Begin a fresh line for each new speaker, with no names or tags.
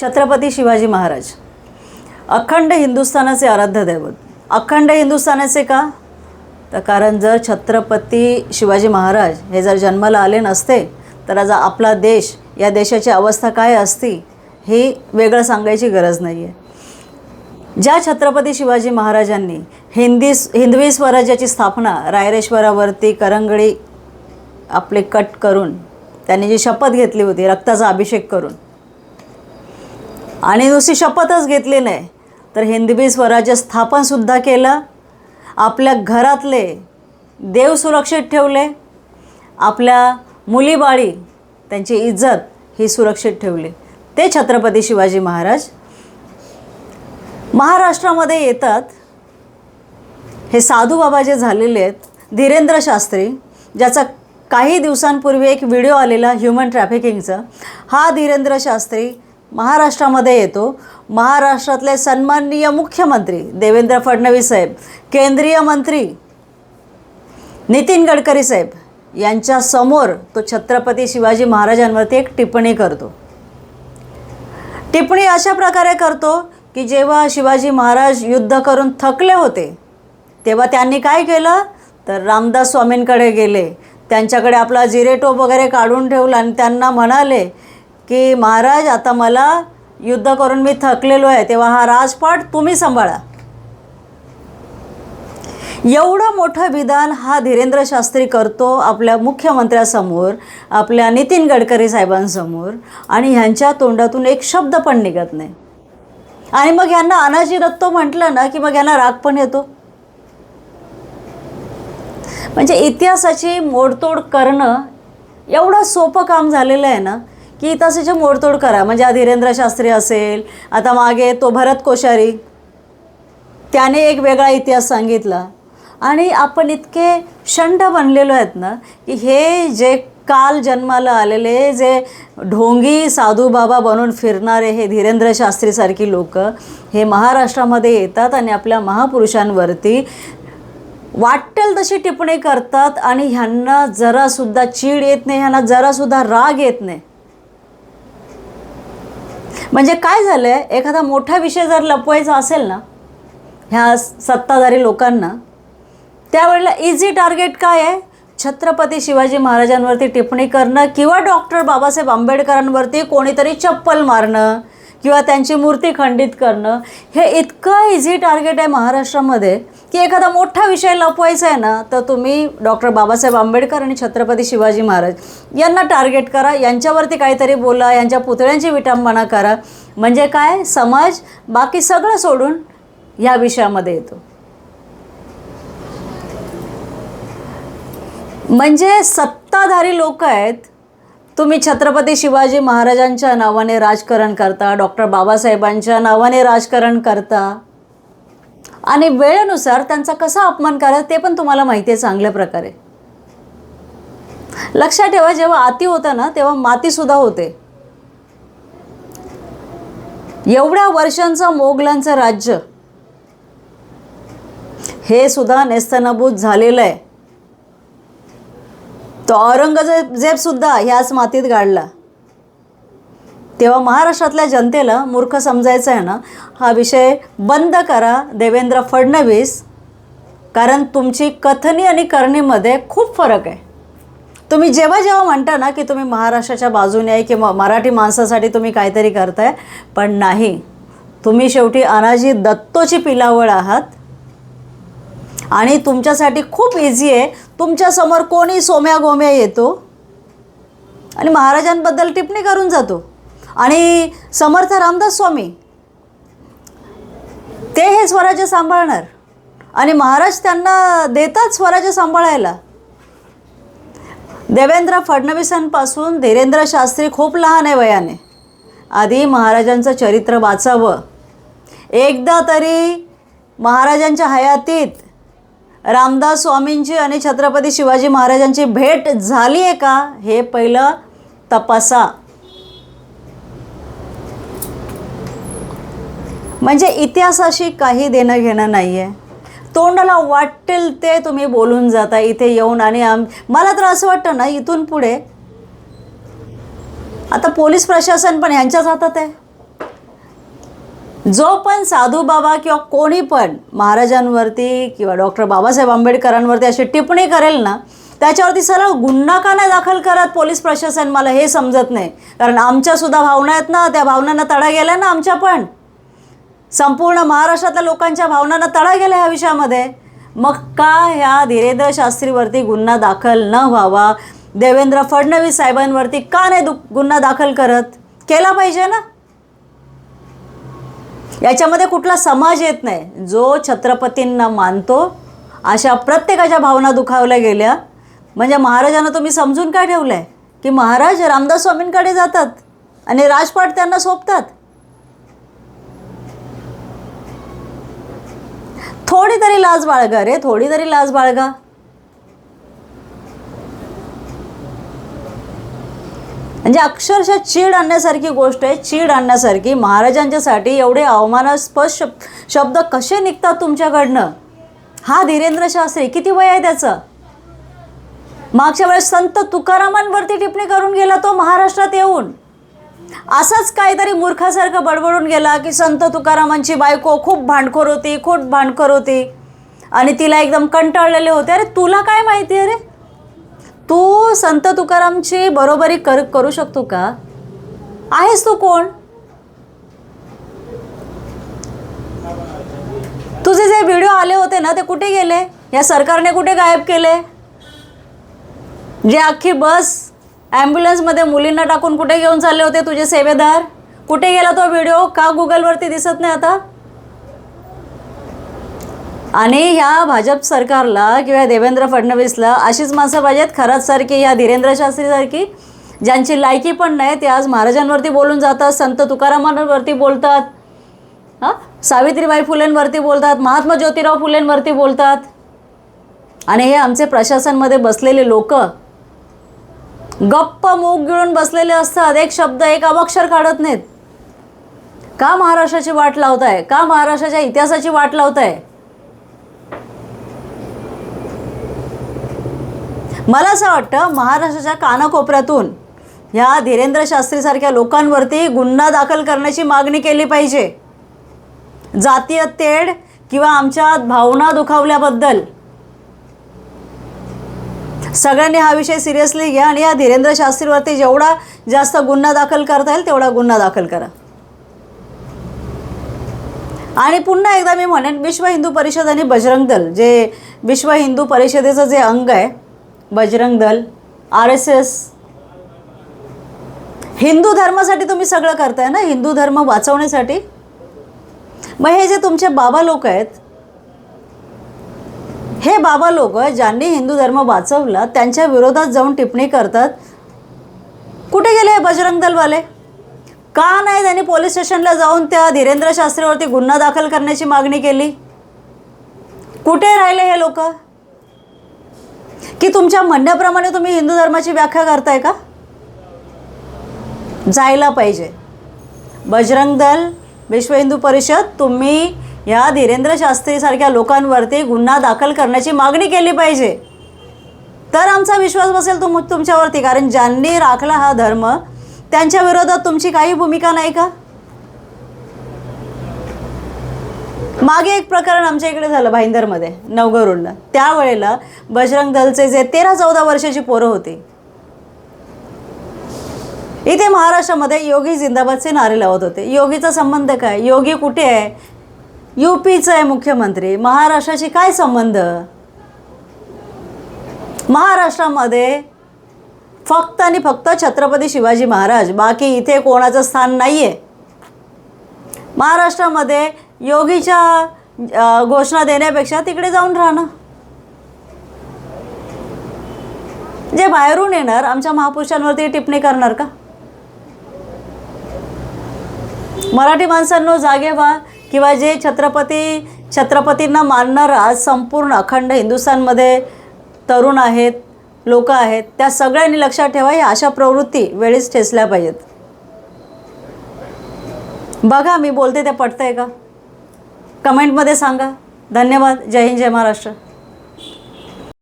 छत्रपती शिवाजी महाराज अखंड हिंदुस्थानाचे आराध्य दैवत. अखंड हिंदुस्थानाचे का? तर कारण जर छत्रपती शिवाजी महाराज हे जर जन्माला आले नसते तर आज आपला देश, या देशाची अवस्था काय असती हे वेगळं सांगायची गरज नाही आहे. ज्या छत्रपती शिवाजी महाराजांनी हिंदवी स्वराज्याची स्थापना रायरेश्वरावरती करंगडी आपले कट करून त्यांनी जी शपथ घेतली होती रक्ताचा अभिषेक करून, आणि नुसती शपथच घेतली नाही तर हिंदवी स्वराज्य स्थापनसुद्धा केलं. आपल्या घरातले देव सुरक्षित ठेवले, आपल्या मुलीबाळी त्यांची इज्जत ही सुरक्षित ठेवली. ते छत्रपती शिवाजी महाराज महाराष्ट्रामध्ये येतात. हे साधू बाबा जे झालेले आहेत, धीरेंद्र शास्त्री, ज्याचा काही दिवसांपूर्वी एक व्हिडिओ आलेला ह्युमन ट्रॅफिकिंगचा, हा धीरेंद्र शास्त्री महाराष्ट्रामध्ये येतो. महाराष्ट्रातले सन्माननीय मुख्यमंत्री देवेंद्र फडणवीस साहेब, केंद्रीय मंत्री नितीन गडकरी साहेब यांच्या समोर तो छत्रपती शिवाजी महाराजांवरती एक टिप्पणी करतो. टिप्पणी अशा प्रकारे करतो की जेव्हा शिवाजी महाराज युद्ध करून थकले होते तेव्हा त्यांनी काय केलं तर रामदास स्वामींकडे गेले, त्यांच्याकडे आपला जिरेटोप वगैरे काढून ठेवला आणि त्यांना म्हणाले की महाराज आता मला युद्ध करून मी थकलेलो आहे, तेव्हा हा राजपाट तुम्ही सांभाळा. एवढं मोठं विधान हा धीरेंद्र शास्त्री करतो आपल्या मुख्यमंत्र्यासमोर, आपल्या नितीन गडकरी साहेबांसमोर, आणि ह्यांच्या तोंडातून एक शब्द पण निघत नाही. आणि मग ह्यांना अनाजी दत्तो म्हटलं ना की मग ह्यांना राग पण येतो. म्हणजे इतिहासाची मोडतोड करणं एवढं सोपं काम झालेलं आहे ना की इतिहासाची मोडतोड करा. म्हणजे हा धीरेंद्र शास्त्री असेल, आता मागे तो भरत कोश्यारी, त्याने एक वेगळा इतिहास सांगितला. आणि आपण इतके शंड बनलेलो आहेत ना की हे जे काल जन्माला आलेले जे ढोंगी साधू बाबा बनून फिरणारे हे धीरेंद्र शास्त्रीसारखी लोक हे महाराष्ट्रामध्ये येतात आणि आपल्या महापुरुषांवरती वाटेल तशी टिप्पणी करतात. आणि ह्यांना जरासुद्धा चीड येत नाही, ह्यांना जरासुद्धा राग येत नाही. म्हणजे काय झालं आहे, एखादा मोठा विषय जर लपवायचा असेल ना ह्या सत्ताधारी लोकांना, त्यावेळेला इझी टार्गेट काय आहे, छत्रपती शिवाजी महाराजांवरती टिप्पणी करणं किंवा डॉक्टर बाबासाहेब आंबेडकरांवरती कोणीतरी चप्पल मारणं किंवा त्यांची मूर्ती खंडित करणं. हे इतकं इझी टार्गेट आहे महाराष्ट्रामध्ये की एखादा मोठा विषय लपवायचा आहे ना तर तुम्ही डॉक्टर बाबासाहेब आंबेडकर आणि छत्रपती शिवाजी महाराज यांना टार्गेट करा, यांच्यावरती काहीतरी बोला, यांच्या पुतळ्यांची विटंबना करा. म्हणजे काय, समाज बाकी सगळं सोडून ह्या विषयामध्ये येतो. म्हणजे सत्ताधारी लोक आहेत, तुम्ही छत्रपती शिवाजी महाराजांच्या नावाने राजकारण करता, डॉक्टर बाबासाहेबांच्या नावाने राजकारण करता, आणि वेळेनुसार त्यांचा कसा अपमान करायचा ते पण तुम्हाला माहिती आहे चांगल्या प्रकारे. लक्षात ठेवा, जेव्हा अति होतं ना तेव्हा मातीसुद्धा होते. एवढ्या वर्षांचं मोगलांचं राज्य हे सुद्धा नेस्तनाबूत झालेलं आहे. तो औरंगजेब सुद्धा ह्याच मातीत गाडला. तेव्हा महाराष्ट्रातल्या जनतेला मूर्ख समजायचं आहे ना, हा विषय बंद करा देवेंद्र फडणवीस. कारण तुमची कथनी आणि करणीमध्ये खूप फरक आहे. तुम्ही जेव्हा म्हणता ना की तुम्ही महाराष्ट्राच्या बाजूने आहे किंवा मराठी माणसासाठी तुम्ही काहीतरी करताय, पण नाही, तुम्ही शेवटी अनाजी दत्तोची पिलावळ आहात. आणि तुमच्यासाठी खूप इझी आहे, तुमच्यासमोर कोणी सोम्या गोम्या येतो आणि महाराजांबद्दल टिप्पणी करून जातो. आणि समर्थ रामदास स्वामी ते हे स्वराज्य सांभाळणार आणि महाराज त्यांना देतात स्वराज्य सांभाळायला. देवेंद्र फडणवीसांपासून धीरेंद्र शास्त्री खूप लहान आहे वयाने. आधी महाराजांचं चरित्र वाचावं. एकदा तरी महाराजांच्या हयातीत रामदास स्वामींची आणि छत्रपती शिवाजी महाराजांची भेट झाली आहे का हे पहिलं तपासा. म्हणजे इतिहासाशी काही देणं घेणं नाही आहे. तोंडाला वाटेल ते तुम्ही बोलून जाता इथे येऊन. आणि मला तर असं वाटतं ना, इथून पुढे आता पोलीस प्रशासन पण ह्यांच्याच हातात आहे. जो पण साधू बाबा किंवा कोणी पण महाराजांवरती किंवा डॉक्टर बाबासाहेब आंबेडकरांवरती अशी टिप्पणी करेल ना, त्याच्यावरती सरळ गुन्हा का नाही दाखल करत पोलीस प्रशासन, मला हे समजत नाही. कारण आमच्यासुद्धा भावना आहेत ना, त्या भावनांना तडा गेला ना आमच्या पण. संपूर्ण महाराष्ट्रातल्या लोकांच्या भावनांना तडा गेला ह्या विषयामध्ये. मग का ह्या धीरेंद्र शास्त्रीवरती गुन्हा दाखल न व्हावा? देवेंद्र फडणवीस साहेबांवरती का नाही गुन्हा दाखल करत? केला पाहिजे ना. याच्यामध्ये कुठला समाज येत नाही. जो छत्रपतींना मानतो अशा प्रत्येकाच्या भावना दुखावल्या गेल्या. म्हणजे महाराजांना तुम्ही समजून काय ठेवलं आहे की महाराज रामदास स्वामींकडे जातात आणि राजपाट त्यांना सोपतात? थोडी तरी लाज बाळगा रे, थोडी तरी लाज बाळगा. म्हणजे अक्षरशः चीड आणण्यासारखी गोष्ट आहे, चीड आणण्यासारखी. महाराजांच्यासाठी एवढे अवमानास्पद शब्द कसे निघतात तुमच्याकडनं? हा धीरेंद्र शास्त्री, किती वय आहे त्याचं? मागच्या वेळेस संत तुकारामांवरती टिप्पणी करून गेला तो महाराष्ट्रात येऊन. असंच काहीतरी मूर्खासारखं बडबडून गेला की संत तुकारामांची बायको खूप भांडखोर होती, खूप भांडखोर होती आणि तिला एकदम कंटाळलेले होते. अरे तुला काय माहिती आहे रे? तू संत तुकारामची बरोबरी करू शकतो का? आहेस तू कोण? तुझे जे व्हिडिओ आले होते ना ते कुठे गेले? या सरकारने कुठे गायब केले? जे अख्खी बस ॲम्ब्युलन्समध्ये मुलींना टाकून कुठे घेऊन चालले होते तुझे सेवेदार? कुठे गेला तो व्हिडिओ? का गुगलवरती दिसत नाही आता? आणि ह्या भाजप सरकारला किंवा देवेंद्र फडणवीसला अशीच माणसं पाहिजेत, खरातसारखी, ह्या धीरेंद्र शास्त्रीसारखी, ज्यांची लायकी पण नाही. ते आज महाराजांवरती बोलून जातात, संत तुकारामांवरती बोलतात, सावित्रीबाई फुलेंवरती बोलतात, महात्मा ज्योतिराव फुलेंवरती बोलतात. आणि हे आमचे प्रशासनमध्ये बसलेले लोक गप्प मूग गिळून बसलेले असतात. एक शब्द, एक अवक्षर काढत नाहीत. का महाराष्ट्राची वाट लावताय? का महाराष्ट्राच्या इतिहासाची वाट लावताय? मला असं वाटतं महाराष्ट्राच्या कानाकोपऱ्यातून ह्या धीरेंद्र शास्त्रीसारख्या लोकांवरती गुन्हा दाखल करण्याची मागणी केली पाहिजे. जातीय तेढ किंवा आमच्या भावना दुखावल्याबद्दल सगळ्यांनी हा विषय सिरियसली घ्या आणि या धीरेंद्र शास्त्रीवरती जेवढा जास्त गुन्हा दाखल करता येईल तेवढा गुन्हा दाखल करा. आणि पुन्हा एकदा मी म्हणेन, विश्व हिंदू परिषद आणि बजरंग दल, जे विश्व हिंदू परिषदेचं जे अंग आहे बजरंग दल, RSS, हिंदू धर्मासाठी तुम्ही सगळं करताय ना, हिंदू धर्म वाचवण्यासाठी. मग हे जे तुमचे बाबा लोक आहेत, हे बाबा लोक ज्यांनी हिंदू धर्म वाचवला त्यांच्या विरोधात जाऊन टिप्पणी करतात. कुठे गेले हे बजरंग दलवाले? का नाही त्यांनी पोलीस स्टेशनला जाऊन त्या धीरेंद्र शास्त्रीवरती गुन्हा दाखल करण्याची मागणी केली? कुठे राहिले हे लोक? की तुमच्या म्हणण्याप्रमाणे तुम्ही हिंदू धर्माची व्याख्या करताय का? जायला पाहिजे. बजरंग दल, विश्व हिंदू परिषद, तुम्ही या धीरेंद्र शास्त्रीसारख्या लोकांवरती गुन्हा दाखल करण्याची मागणी केली पाहिजे. तर आमचा विश्वास बसेल तुमच्यावरती. कारण ज्यांनी राखला हा धर्म त्यांच्या विरोधात तुमची काही भूमिका नाही का? मागे एक प्रकरण आमच्या इकडे झालं भाईंदरमध्ये, नवगरुडला. त्यावेळेला बजरंग दलचे जे 13-14 वर्षाची पोरं होती, इथे महाराष्ट्रामध्ये योगी जिंदाबादचे नारे लावत होते. योगीचा संबंध काय? योगी कुठे आहे? UPचा आहे मुख्यमंत्री. महाराष्ट्राशी काय संबंध? महाराष्ट्रामध्ये फक्त आणि फक्त छत्रपती शिवाजी महाराज, बाकी इथे कोणाचं स्थान नाही आहे. महाराष्ट्रामध्ये योगीच्या घोषणा देण्यापेक्षा तिकडे जाऊन राहणं. जे बाहेरून येणार आमच्या महापुरुषांवरती टिप्पणी करणार का? मराठी माणसांनो जागे व्हा. किंवा जे छत्रपतींना मानणारा संपूर्ण अखंड हिंदुस्थानमध्ये तरुण आहेत, लोक आहेत, त्या सगळ्यांनी लक्षात ठेवा, या अशा प्रवृत्ती वेळीच ठेचल्या पाहिजेत. बघा मी बोलते ते पटतंय का? कमेंटमध्ये सांगा. धन्यवाद. जय हिंद, जय महाराष्ट्र.